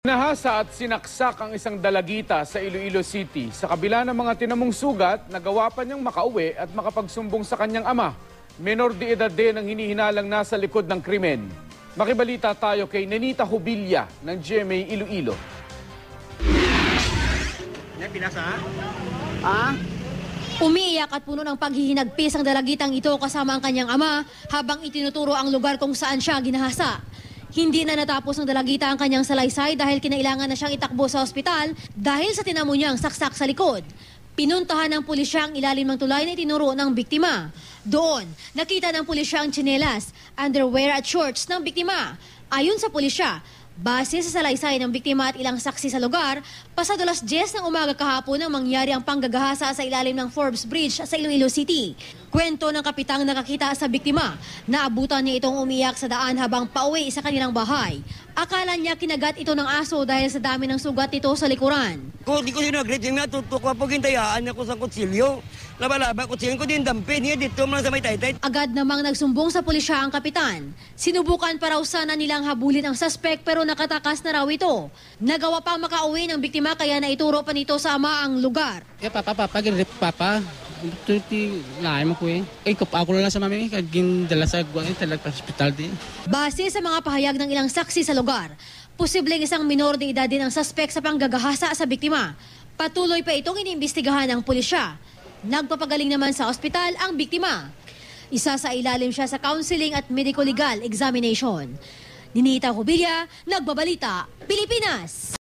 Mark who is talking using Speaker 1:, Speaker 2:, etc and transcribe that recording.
Speaker 1: Nahasa at sinaksak ang isang dalagita sa Iloilo City. Sa kabila ng mga tinamong sugat, nagawa pa niyang makauwi at makapagsumbong sa kanyang ama. Menor de edad din ang hinihinalang nasa likod ng krimen. Makibalita tayo kay Nenita Hubilla ng GMA Iloilo.
Speaker 2: Umiiyak at puno ng paghihinagpis ang dalagitang ito kasama ang kanyang ama habang itinuturo ang lugar kung saan siya ginahasa. Hindi na natapos ng dalagita ang kanyang salaysay dahil kinailangan na siyang itakbo sa ospital dahil sa tinamo niyang saksak sa likod. Pinuntahan ng pulisya ang ilalim ng tulay na itinuro ng biktima. Doon, nakita ng pulisya ang tsinelas, underwear at shorts ng biktima. Ayon sa pulisya, base sa salaysay ng biktima at ilang saksi sa lugar, pasado 10:00 ng umaga kahapon nang mangyari ang panggagahasa sa ilalim ng Forbes Bridge sa Iloilo City. Kwento ng kapitang nakakita sa biktima, naabutan niya itong umiyak sa daan habang pauwi sa kanilang bahay. Akala niya kinagat ito ng aso dahil sa dami ng sugat nito sa likuran.
Speaker 3: Kung di ko sinagrit, yung natutok ko pag hintayaan ako sa kutsilyo. Laba-laba, kutsilyo ko din dampi niya dito man sa may taytay.
Speaker 2: Agad namang nagsumbong sa pulisya ang kapitan. Sinubukan pa raw sana nilang habulin ang suspect pero nakatakas na raw ito. Nagawa pa makauwi ng biktima kaya naituro pa nito sa ama ang lugar.
Speaker 4: Papa, Tuti lain mo ko eh. Ako lang sa mami, kaging dala sa talag hospital din.
Speaker 2: Base sa mga pahayag ng ilang saksi sa lugar, posibleng isang minor de edad din ang suspect sa panggagahasa sa biktima. Patuloy pa itong iniimbestigahan ng pulisya. Nagpapagaling naman sa ospital ang biktima. Isa sa ilalim siya sa counseling at medico-legal examination. Nenita Hubilla, Nagbabalita, Pilipinas.